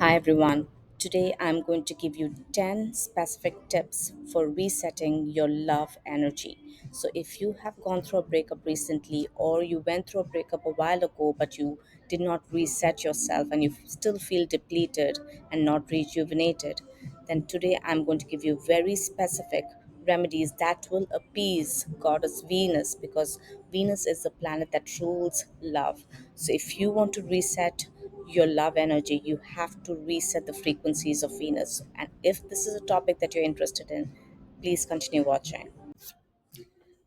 Hi everyone. Today I'm going to give you 10 specific tips for resetting your love energy. So, if you have gone through a breakup recently or you went through a breakup a while ago but you did not reset yourself and you still feel depleted and not rejuvenated, then today I'm going to give you very specific remedies that will appease goddess Venus because Venus is the planet that rules love. So, if you want to reset your love energy, you have to reset the frequencies of Venus. And if this is a topic that you're interested in, please continue watching.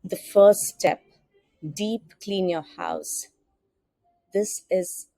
The first step: deep clean your house. This is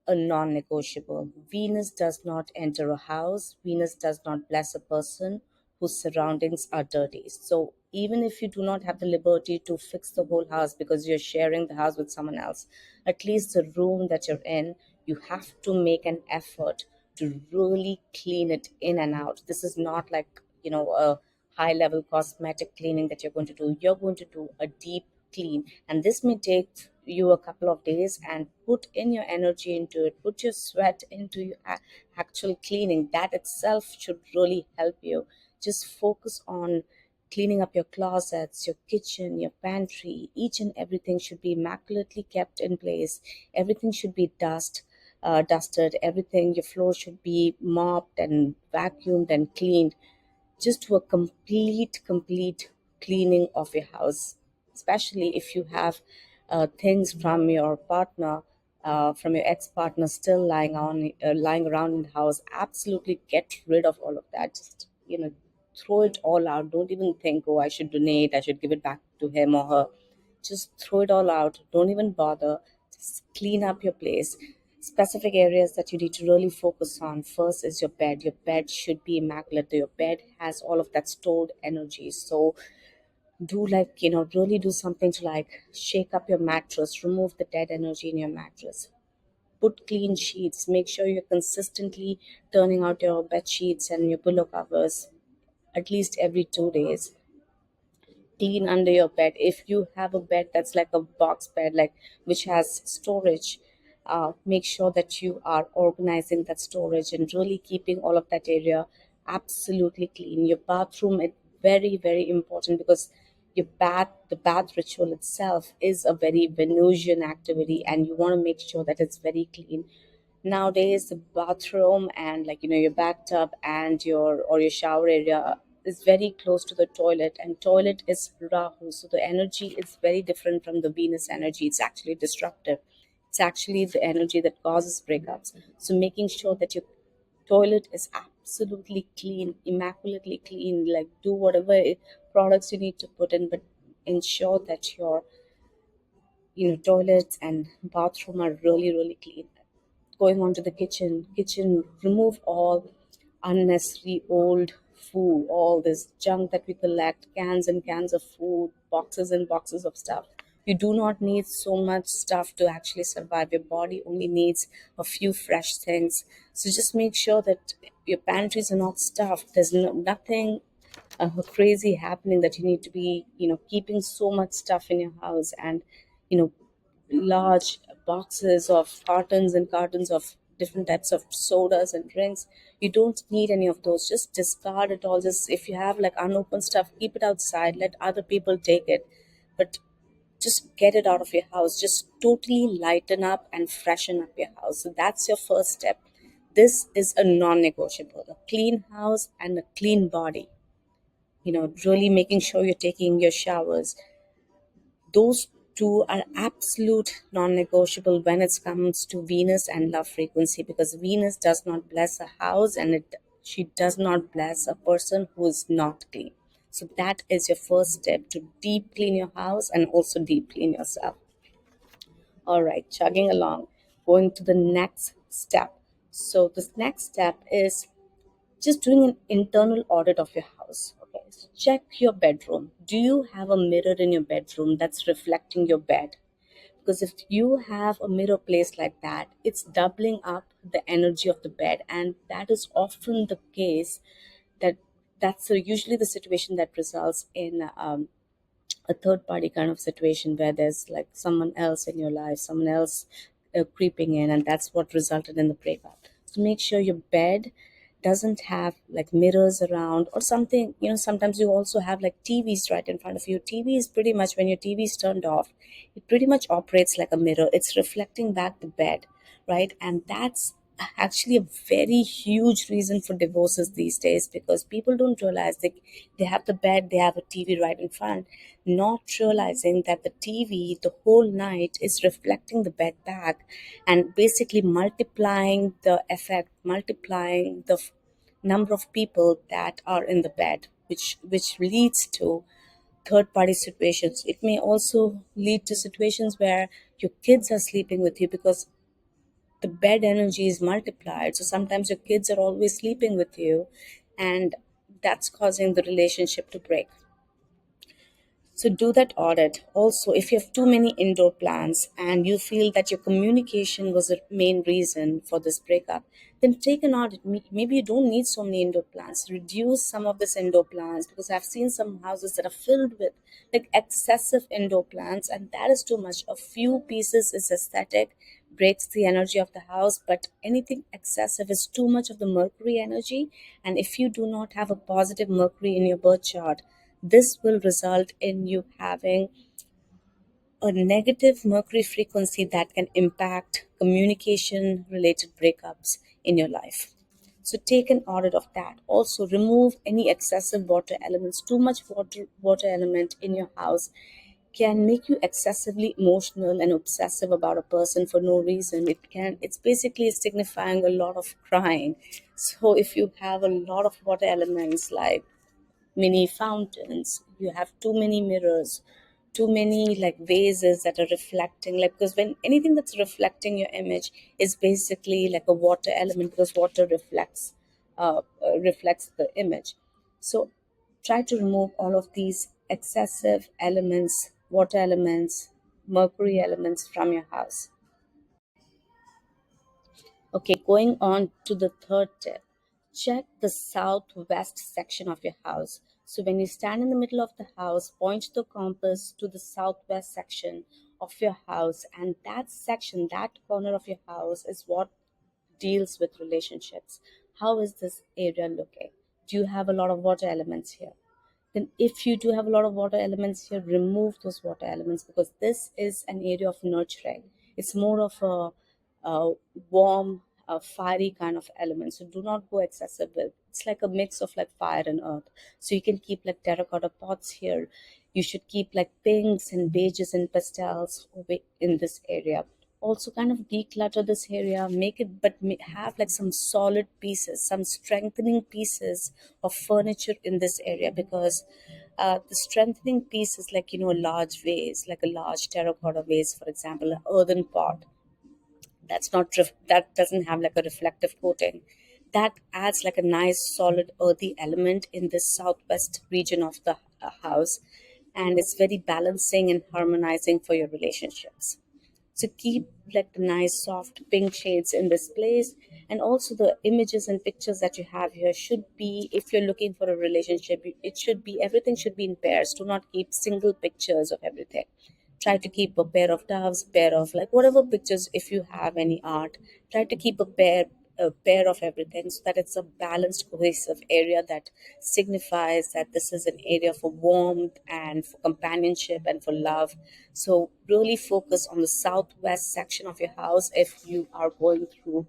a non negotiable. Venus does not enter a house, Venus does not bless a person whose surroundings are dirty. So, even if you do not have the liberty to fix the whole house because you're sharing the house with someone else, at least the room that you're in, you have to make an effort to really clean it in and out. This is not like, a high level cosmetic cleaning that you're going to do. You're going to do a deep clean, and this may take you a couple of days, and put in your energy into it, put your sweat into your actual cleaning. That itself should really help you. Just focus on cleaning up your closets, your kitchen, your pantry. Each and everything should be immaculately kept in place. Everything should be dusted. Everything, your floor should be mopped and vacuumed and cleaned. Just do a complete cleaning of your house, especially if you have things from your partner, from your ex-partner still lying around in the house. Absolutely get rid of all of that. Just throw it all out. Don't even think, oh, I should donate, I should give it back to him or her. Just throw it all out. Don't even bother. Just clean up your place. Specific areas that you need to really focus on. First is your bed. Your bed should be immaculate. Your bed has all of that stored energy. So do, like, really do something to, like, shake up your mattress, remove the dead energy in your mattress. Put clean sheets. Make sure you're consistently turning out your bed sheets and your pillow covers at least every 2 days. Clean under your bed. If you have a bed that's like a box bed, like, which has storage, make sure that you are organizing that storage and really keeping all of that area absolutely clean. Your bathroom is very, very important because the bath ritual itself is a very Venusian activity, and you want to make sure that it's very clean. Nowadays, the bathroom and, like, your bathtub and your shower area is very close to the toilet, and toilet is Rahu, so the energy is very different from the Venus energy. It's actually disruptive. It's actually the energy that causes breakups. So making sure that your toilet is absolutely clean, immaculately clean, like, do whatever products you need to put in, but ensure that your toilets and bathroom are really, really clean. Going on to the kitchen, remove all unnecessary old food, all this junk that we collect, cans and cans of food, boxes and boxes of stuff. You do not need so much stuff to actually survive. Your body only needs a few fresh things. So just make sure that your pantries are not stuffed. There's nothing crazy happening that you need to be keeping so much stuff in your house, and you know large boxes of cartons and cartons of different types of sodas and drinks. You don't need any of those. Just discard it all. Just, if you have like unopened stuff, keep it outside, let other people take it, but just get it out of your house. Just totally lighten up and freshen up your house. So that's your first step. This is a non-negotiable: a clean house and a clean body. Really making sure you're taking your showers. Those two are absolute non-negotiable when it comes to Venus and love frequency, because Venus does not bless a house, and she does not bless a person who is not clean. So that is your first step: to deep clean your house and also deep clean yourself. All right, chugging along, going to the next step. So this next step is just doing an internal audit of your house. Okay, so check your bedroom. Do you have a mirror in your bedroom that's reflecting your bed? Because if you have a mirror placed like that, it's doubling up the energy of the bed, and that is often the case. That that's usually the situation that results in a third party kind of situation, where there's like someone else in your life, someone else creeping in, and that's what resulted in the breakup. So make sure your bed doesn't have like mirrors around or something. Sometimes you also have like TVs right in front of you. TV is pretty much, when your TV is turned off, it pretty much operates like a mirror. It's reflecting back the bed, right? And that's actually a very huge reason for divorces these days, because people don't realize they have the bed, they have a TV right in front, not realizing that the TV the whole night is reflecting the bed back, and basically multiplying the effect, multiplying the number of people that are in the bed, which leads to third party situations. It may also lead to situations where your kids are sleeping with you, because the bed energy is multiplied. So sometimes your kids are always sleeping with you, and that's causing the relationship to break. So do that audit. Also, if you have too many indoor plants and you feel that your communication was the main reason for this breakup, then take an audit. Maybe you don't need so many indoor plants. Reduce some of this indoor plants, because I've seen some houses that are filled with like excessive indoor plants, and that is too much. A few pieces is aesthetic, breaks the energy of the house, but anything excessive is too much of the mercury energy. And if you do not have a positive mercury in your birth chart, this will result in you having a negative mercury frequency that can impact communication related breakups in your life. So take an audit of that. Also remove any excessive water elements. Too much water element in your house can make you excessively emotional and obsessive about a person for no reason. It's basically signifying a lot of crying. So if you have a lot of water elements like many fountains, you have too many mirrors, too many like vases that are reflecting, like, because when anything that's reflecting your image is basically like a water element, because water reflects the image. So try to remove all of these excessive elements, water elements, mercury elements from your house. Okay, going on to the third tip. Check the southwest section of your house. So when you stand in the middle of the house, point the compass to the southwest section of your house, and that section, that corner of your house is what deals with relationships. How is this area looking? Do you have a lot of water elements here? Then if you do have a lot of water elements here, remove those water elements, because this is an area of nurturing. It's more of a warm, fiery kind of element. So do not go excessive with. It's like a mix of like fire and earth. So you can keep like terracotta pots here. You should keep like pinks and beiges and pastels in this area. Also kind of declutter this area, make it, but have like some solid pieces, some strengthening pieces of furniture in this area, because the strengthening piece is like, a large vase, like a large terracotta vase, for example, an earthen pot that doesn't have like a reflective coating, that adds like a nice solid earthy element in this southwest region of the house, and it's very balancing and harmonizing for your relationships. So keep like the nice soft pink shades in this place. And also the images and pictures that you have here should be, if you're looking for a relationship, it should be, everything should be in pairs. Do not keep single pictures of everything. Try to keep a pair of doves, pair of like whatever pictures, if you have any art, try to keep a pair of everything, so that it's a balanced cohesive area that signifies that this is an area for warmth and for companionship and for love. So really focus on the southwest section of your house if you are going through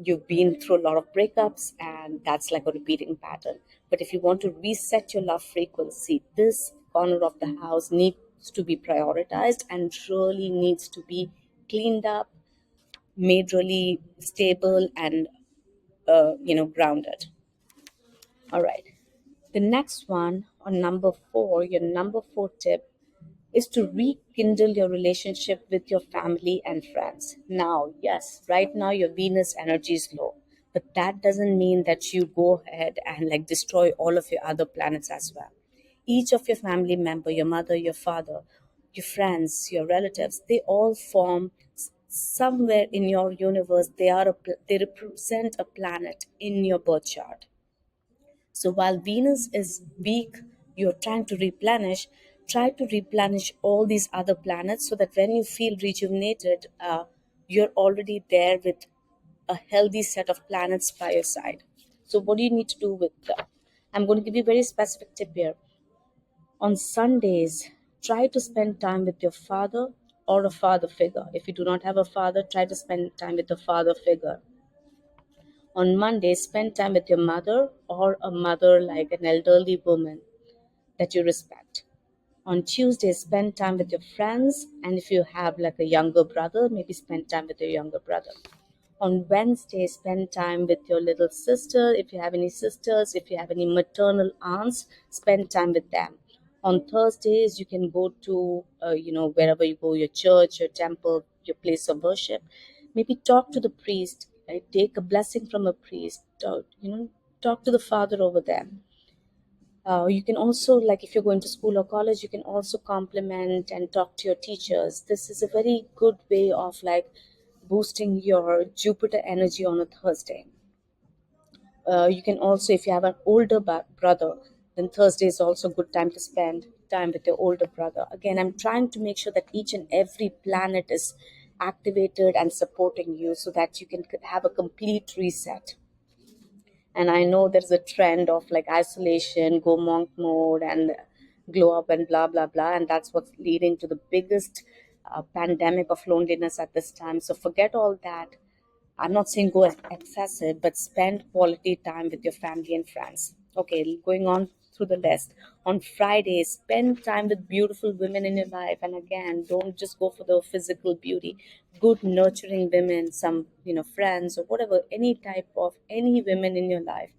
you've been through a lot of breakups and that's like a repeating pattern. But if you want to reset your love frequency, this corner of the house needs to be prioritized and really needs to be cleaned up, made really stable and grounded. All right. The next one, on number 4, your number 4 tip is to rekindle your relationship with your family and friends. Now, yes, right now your Venus energy is low, but that doesn't mean that you go ahead and like destroy all of your other planets as well. Each of your family member, your mother, your father, your friends, your relatives, they all form somewhere in your universe. They represent a planet in your birth chart. So while Venus is weak, you're trying to replenish, try to replenish all these other planets, so that when you feel rejuvenated, you're already there with a healthy set of planets by your side. So what do you need to do with I'm going to give you a very specific tip here. On Sundays, try to spend time with your father or a father figure. If you do not have a father, try to spend time with a father figure. On Mondays, spend time with your mother or a mother like an elderly woman that you respect. On Tuesdays, spend time with your friends, and if you have like a younger brother, maybe spend time with your younger brother. On Wednesday, spend time with your little sister. If you have any sisters, if you have any maternal aunts, spend time with them. On Thursdays, you can go to, wherever you go, your church, your temple, your place of worship. Maybe talk to the priest, right? Take a blessing from a priest. Talk to the father over there. You can also, like if you're going to school or college, you can also compliment and talk to your teachers. This is a very good way of like boosting your Jupiter energy on a Thursday. You can also, if you have an older brother, then Thursday is also a good time to spend time with your older brother. Again, I'm trying to make sure that each and every planet is activated and supporting you so that you can have a complete reset. And I know there's a trend of like isolation, go monk mode, and glow up and blah blah blah, and that's what's leading to the biggest pandemic of loneliness at this time. So forget all that. I'm not saying go excessive, but spend quality time with your family and friends. Okay, going on through the list. On Fridays, spend time with beautiful women in your life. And again, don't just go for the physical beauty. Good, nurturing women, some, friends or whatever, any type of any women in your life.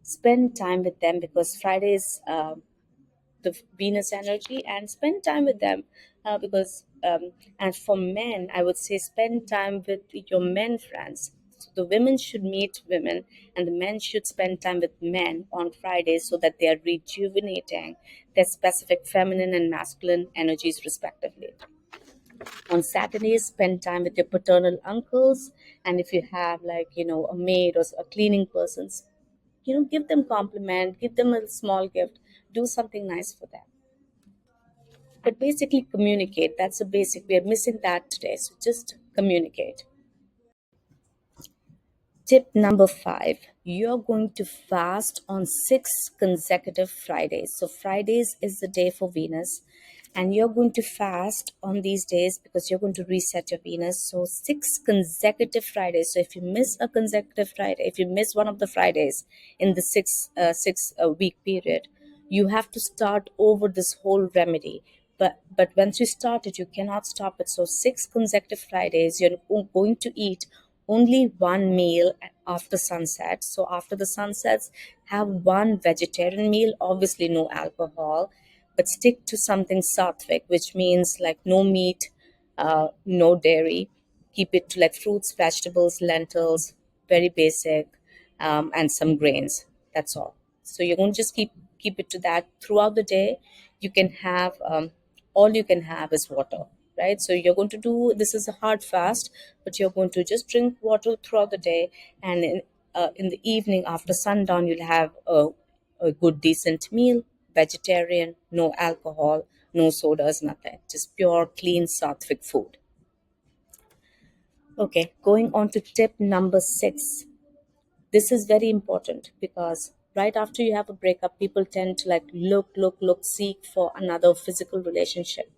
Spend time with them because Fridays the Venus energy and spend time with them because and for men I would say spend time with your men friends. So the women should meet women and the men should spend time with men on Fridays so that they are rejuvenating their specific feminine and masculine energies respectively. On Saturdays, spend time with your paternal uncles, and if you have like a maid or a cleaning person, give them compliment, give them a small gift, do something nice for them. But basically, communicate. That's the basic. We are missing that today. So just communicate. Tip number 5, you're going to fast on 6 consecutive Fridays. So, Fridays is the day for Venus, and you're going to fast on these days because you're going to reset your Venus. So, 6 consecutive Fridays. So, if you miss a consecutive Friday, if you miss one of the Fridays in the six week period, you have to start over this whole remedy. But once you start it, you cannot stop it. So 6 consecutive Fridays, you're going to eat only one meal after sunset. So after the sunsets, have one vegetarian meal, obviously no alcohol, but stick to something sattvic, which means like no meat, no dairy. Keep it to like fruits, vegetables, lentils, very basic, and some grains. That's all. So you're going to just keep it to that throughout the day. You can have all you can have is water, right? So you're going to do this is a hard fast, but you're going to just drink water throughout the day, and in the evening after sundown, you'll have a good decent meal, vegetarian, no alcohol, no sodas, nothing, just pure clean sattvic food. Okay, going on to tip number 6. This is very important because right after you have a breakup, people tend to like look, seek for another physical relationship.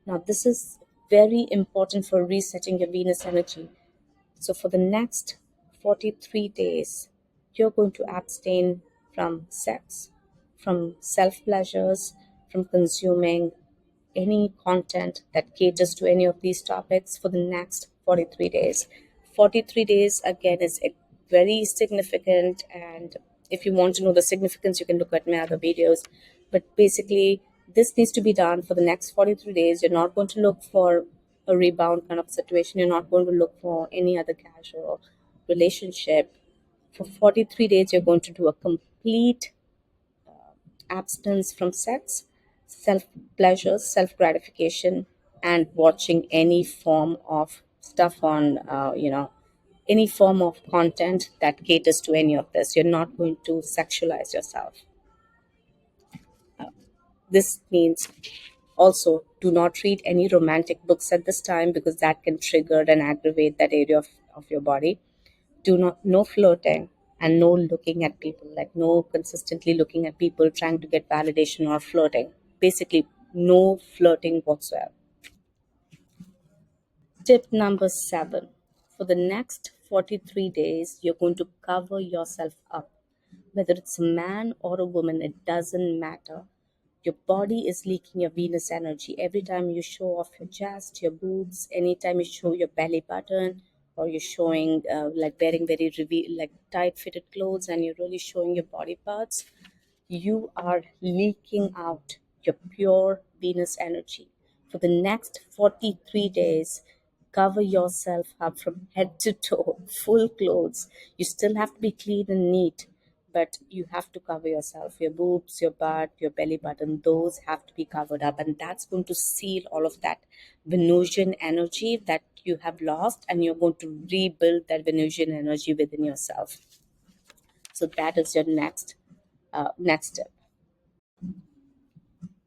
Now, this is very important for resetting your Venus energy. So, for the next 43 days, you're going to abstain from sex, from self pleasures, from consuming any content that caters to any of these topics for the next 43 days. 43 days, again, is very significant. And if you want to know the significance, you can look at my other videos. But basically, this needs to be done for the next 43 days. You're not going to look for a rebound kind of situation. You're not going to look for any other casual relationship. For 43 days, you're going to do a complete abstinence from sex, self pleasure, self gratification, and watching any form of stuff on, any form of content that caters to any of this. You're not going to sexualize yourself. This means also do not read any romantic books at this time because that can trigger and aggravate that area of your body. Do not, no flirting, and no looking at people, like no consistently looking at people trying to get validation or flirting. Basically, no flirting whatsoever. Tip number 7. For the next 43 days, you're going to cover yourself up. Whether it's a man or a woman, it doesn't matter. Your body is leaking your Venus energy. Every time you show off your chest, your boobs, anytime you show your belly button, or you're showing like wearing very like tight fitted clothes and you're really showing your body parts, you are leaking out your pure Venus energy. For the next 43 days, cover yourself up from head to toe, full clothes. You still have to be clean and neat, but you have to cover yourself. Your boobs, your butt, your belly button, those have to be covered up. And that's going to seal all of that Venusian energy that you have lost, and you're going to rebuild that Venusian energy within yourself. So that is your next step.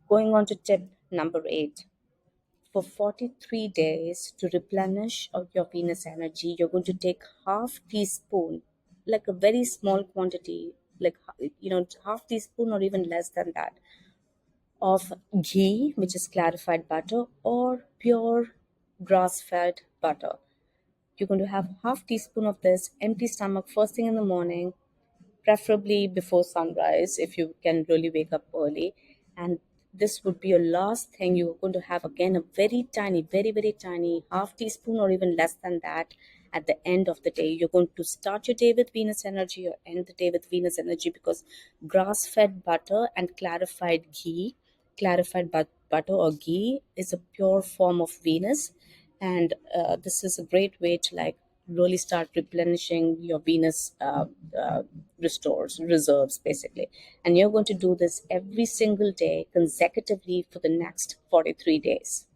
Going on to tip number 8. For 43 days to replenish of your Venus energy, you're going to take half teaspoon, like a very small quantity, like half teaspoon or even less than that, of ghee, which is clarified butter, or pure grass-fed butter. You're going to have half teaspoon of this, empty stomach, first thing in the morning, preferably before sunrise if you can really wake up early. And this would be your last thing. You're going to have again a very tiny, very, very tiny half teaspoon or even less than that at the end of the day. You're going to start your day with Venus energy or end the day with Venus energy, because grass fed butter and clarified butter or ghee is a pure form of Venus. And this is a great way to like really start replenishing your Venus restores reserves basically. And you're going to do this every single day consecutively for the next 43 days.